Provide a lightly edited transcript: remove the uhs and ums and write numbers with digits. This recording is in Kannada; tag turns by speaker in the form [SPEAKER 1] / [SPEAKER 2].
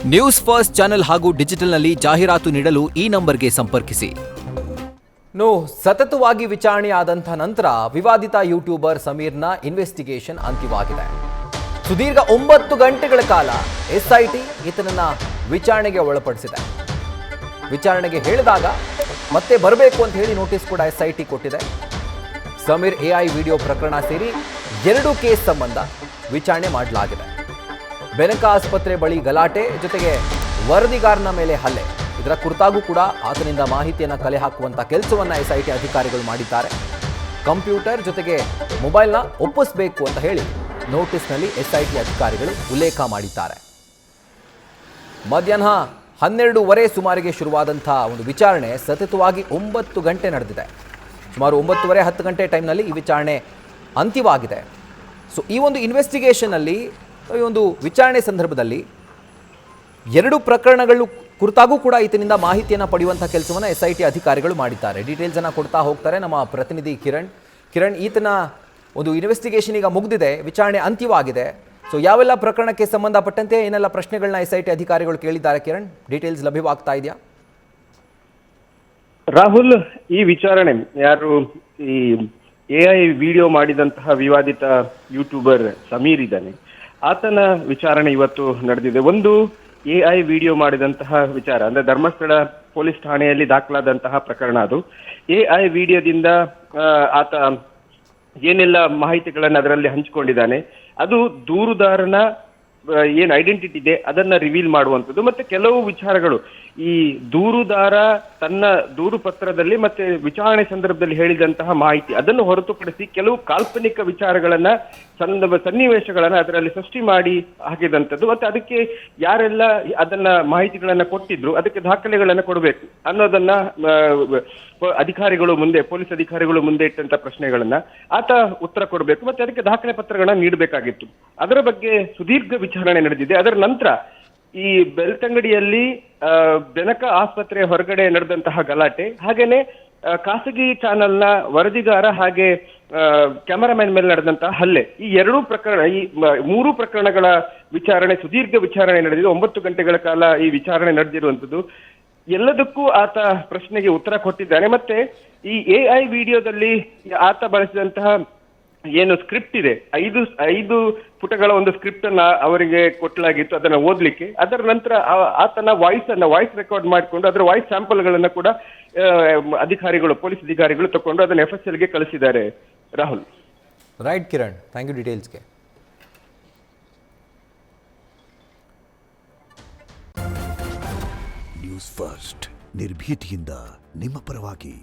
[SPEAKER 1] ನ್ಯೂಸ್ ಫಸ್ಟ್ ಚಾನೆಲ್ ಹಾಗೂ ಡಿಜಿಟಲ್ನಲ್ಲಿ ಜಾಹೀರಾತು ನೀಡಲು ಈ ನಂಬರ್ಗೆ ಸಂಪರ್ಕಿಸಿ. ಸತತವಾಗಿ ವಿಚಾರಣೆಯಾದಂಥ ನಂತರ ವಿವಾದಿತ ಯೂಟ್ಯೂಬರ್ ಸಮೀರ್ನ ಇನ್ವೆಸ್ಟಿಗೇಷನ್ ಅಂತ್ಯವಾಗಿದೆ. ಸುದೀರ್ಘ 9 ಗಂಟೆಗಳ ಕಾಲ ಎಸ್ಐಟಿ ಈತನನ್ನ ವಿಚಾರಣೆಗೆ ಒಳಪಡಿಸಿದೆ. ವಿಚಾರಣೆಗೆ ಹೇಳಿದಾಗ ಮತ್ತೆ ಬರಬೇಕು ಅಂತ ಹೇಳಿ ನೋಟಿಸ್ ಕೂಡ ಎಸ್ಐಟಿ ಕೊಟ್ಟಿದೆ. ಸಮೀರ್ ಎಐ ವಿಡಿಯೋ ಪ್ರಕರಣ ಸೇರಿ 2 ಕೇಸ್ ಸಂಬಂಧ ವಿಚಾರಣೆ ಮಾಡಲಾಗಿದೆ. ಬೆನಕ ಆಸ್ಪತ್ರೆ ಬಳಿ ಗಲಾಟೆ ಜೊತೆಗೆ ವರದಿಗಾರನ ಮೇಲೆ ಹಲ್ಲೆ, ಇದರ ಕುರಿತಾಗೂ ಕೂಡ ಆತನಿಂದ ಮಾಹಿತಿಯನ್ನು ಕಲೆ ಹಾಕುವಂತ ಕೆಲಸವನ್ನ ಎಸ್ಐಟಿ ಅಧಿಕಾರಿಗಳು ಮಾಡಿದ್ದಾರೆ. ಕಂಪ್ಯೂಟರ್ ಜೊತೆಗೆ ಮೊಬೈಲ್ನ ಒಪ್ಪಿಸಬೇಕು ಅಂತ ಹೇಳಿ ನೋಟಿಸ್ನಲ್ಲಿ ಎಸ್ಐಟಿ ಅಧಿಕಾರಿಗಳು ಉಲ್ಲೇಖ ಮಾಡಿದ್ದಾರೆ. ಮಧ್ಯಾಹ್ನ 12:30 ಸುಮಾರಿಗೆ ಶುರುವಾದಂಥ ಒಂದು ವಿಚಾರಣೆ ಸತತವಾಗಿ 9 ಗಂಟೆ ನಡೆದಿದೆ. ಸುಮಾರು 9:30-10 ಗಂಟೆ ಟೈಮ್ನಲ್ಲಿ ಈ ವಿಚಾರಣೆ ಅಂತ್ಯವಾಗಿದೆ. ಸೊ ಈ ಒಂದು ಇನ್ವೆಸ್ಟಿಗೇಷನಲ್ಲಿ, ಈ ಒಂದು ವಿಚಾರಣೆ ಸಂದರ್ಭದಲ್ಲಿ 2 ಪ್ರಕರಣಗಳು ಕುರಿತಾಗೂ ಕೂಡ ಈತನಿಂದ ಮಾಹಿತಿಯನ್ನು ಪಡೆಯುವಂಥ ಕೆಲಸವನ್ನು ಎಸ್ಐಟಿ ಅಧಿಕಾರಿಗಳು ಮಾಡಿದ್ದಾರೆ. ಡೀಟೇಲ್ಸನ್ನು ಕೊಡ್ತಾ ಹೋಗ್ತಾರೆ ನಮ್ಮ ಪ್ರತಿನಿಧಿ ಕಿರಣ್. ಈತನ ಒಂದು ಇನ್ವೆಸ್ಟಿಗೇಷನ್ ಈಗ ಮುಗಿದಿದೆ, ವಿಚಾರಣೆ ಅಂತ್ಯವಾಗಿದೆ. ಸೊ ಯಾವೆಲ್ಲ ಪ್ರಕರಣಕ್ಕೆ ಸಂಬಂಧಪಟ್ಟಂತೆ ಏನೆಲ್ಲ ಪ್ರಶ್ನೆಗಳನ್ನ ಎಸ್ಐಟಿ ಅಧಿಕಾರಿಗಳು ಕೇಳಿದ್ದಾರೆ ಕಿರಣ್, ಡೀಟೇಲ್ಸ್ ಲಭ್ಯವಾಗ್ತಾ ಇದೆಯಾ?
[SPEAKER 2] ರಾಹುಲ್, ಈ ವಿಚಾರಣೆ ಯಾರು ಈ ಎಐ ವಿಡಿಯೋ ಮಾಡಿದಂತಹ ವಿವಾದಿತ ಯೂಟ್ಯೂಬರ್ ಸಮೀರ್ ಇದ್ದಾನೆ, ಆತನ ವಿಚಾರಣೆ ಇವತ್ತು ನಡೆದಿದೆ. ಒಂದು ಎಐ ವಿಡಿಯೋ ಮಾಡಿದಂತಹ ವಿಚಾರ ಅಂದ್ರೆ ಧರ್ಮಸ್ಥಳ ಪೊಲೀಸ್ ಠಾಣೆಯಲ್ಲಿ ದಾಖಲಾದಂತಹ ಪ್ರಕರಣ. ಅದು ಎಐ ವಿಡಿಯೋದಿಂದ ಆತ ಏನೆಲ್ಲ ಮಾಹಿತಿಗಳನ್ನು ಅದರಲ್ಲಿ ಹಂಚಿಕೊಂಡಿದ್ದಾನೆ, ಅದು ದೂರುದಾರನ ಏನ್ ಐಡೆಂಟಿಟಿ ಇದೆ ಅದನ್ನ ರಿವೀಲ್ ಮಾಡುವಂಥದ್ದು. ಮತ್ತೆ ಕೆಲವು ವಿಚಾರಗಳು ಈ ದೂರುದಾರ ತನ್ನ ದೂರು ಪತ್ರದಲ್ಲಿ ಮತ್ತೆ ವಿಚಾರಣೆ ಸಂದರ್ಭದಲ್ಲಿ ಹೇಳಿದಂತಹ ಮಾಹಿತಿ ಅದನ್ನು ಹೊರತುಪಡಿಸಿ ಕೆಲವು ಕಾಲ್ಪನಿಕ ವಿಚಾರಗಳನ್ನ ಸನ್ನಿವೇಶಗಳನ್ನ ಅದರಲ್ಲಿ ಸೃಷ್ಟಿ ಮಾಡಿ ಹಾಕಿದಂಥದ್ದು. ಮತ್ತೆ ಅದಕ್ಕೆ ಯಾರೆಲ್ಲ ಅದನ್ನ ಮಾಹಿತಿಗಳನ್ನ ಕೊಟ್ಟಿದ್ರು ಅದಕ್ಕೆ ದಾಖಲೆಗಳನ್ನ ಕೊಡಬೇಕು ಅನ್ನೋದನ್ನ ಪೊಲೀಸ್ ಅಧಿಕಾರಿಗಳು ಮುಂದೆ ಇಟ್ಟಂತ ಪ್ರಶ್ನೆಗಳನ್ನ ಆತ ಉತ್ತರ ಕೊಡಬೇಕು, ಮತ್ತೆ ಅದಕ್ಕೆ ದಾಖಲೆ ಪತ್ರಗಳನ್ನ ನೀಡಬೇಕಾಗಿತ್ತು. ಅದರ ಬಗ್ಗೆ ಸುದೀರ್ಘ ವಿಚಾರಣೆ ನಡೆದಿದೆ. ಅದರ ನಂತರ ಈ ಬೆಳ್ತಂಗಡಿಯಲ್ಲಿ ಬೆನಕ ಆಸ್ಪತ್ರೆ ಹೊರಗಡೆ ನಡೆದಂತಹ ಗಲಾಟೆ, ಹಾಗೇನೆ ಖಾಸಗಿ ಚಾನೆಲ್ನ ವರದಿಗಾರ ಹಾಗೆ ಕ್ಯಾಮರಾಮನ್ ಮೇಲೆ ನಡೆದಂತಹ ಹಲ್ಲೆ, ಈ 3 ಪ್ರಕರಣಗಳ ವಿಚಾರಣೆ, ಸುದೀರ್ಘ ವಿಚಾರಣೆ ನಡೆದಿದೆ. 9 ಗಂಟೆಗಳ ಕಾಲ ಈ ವಿಚಾರಣೆ ನಡೆದಿರುವಂತದ್ದು. ಎಲ್ಲದಕ್ಕೂ ಆತ ಪ್ರಶ್ನೆಗೆ ಉತ್ತರ ಕೊಟ್ಟಿದ್ದಾನೆ. ಮತ್ತೆ ಈ ಎಐ ವಿಡಿಯೋದಲ್ಲಿ ಆತ ಬಳಸಿದಂತಹ ಏನು ಸ್ಕ್ರಿಪ್ಟ್ ಇದೆ, 5 ಪುಟಗಳ ಒಂದು ಸ್ಕ್ರಿಪ್ಟ್ ಅನ್ನ ಅವರಿಗೆ ಕೊಟ್ಟಲಾಗಿತ್ತು ಅದನ್ನ ಓದ್ಲಿಕ್ಕೆ. ಅದರ ನಂತರ ಆತನ ವಾಯ್ಸ್ ರೆಕಾರ್ಡ್ ಮಾಡಿಕೊಂಡು ಅದರ ವಾಯ್ಸ್ ಸ್ಯಾಂಪಲ್ ಗಳನ್ನ ಕೂಡ ಪೊಲೀಸ್ ಅಧಿಕಾರಿಗಳು ತಗೊಂಡು ಅದನ್ನ FSL ಗೆ ಕಳಿಸಿದ್ದಾರೆ. Rahul.
[SPEAKER 1] Right Kiran, thank you ಡೀಟೇಲ್ಸ್ಗೆ.
[SPEAKER 3] ನ್ಯೂಸ್ ಫಸ್ಟ್ ನಿರ್ಭೀತಿಯಿಂದ ನಿಮ್ಮ ಪರವಾಗಿ.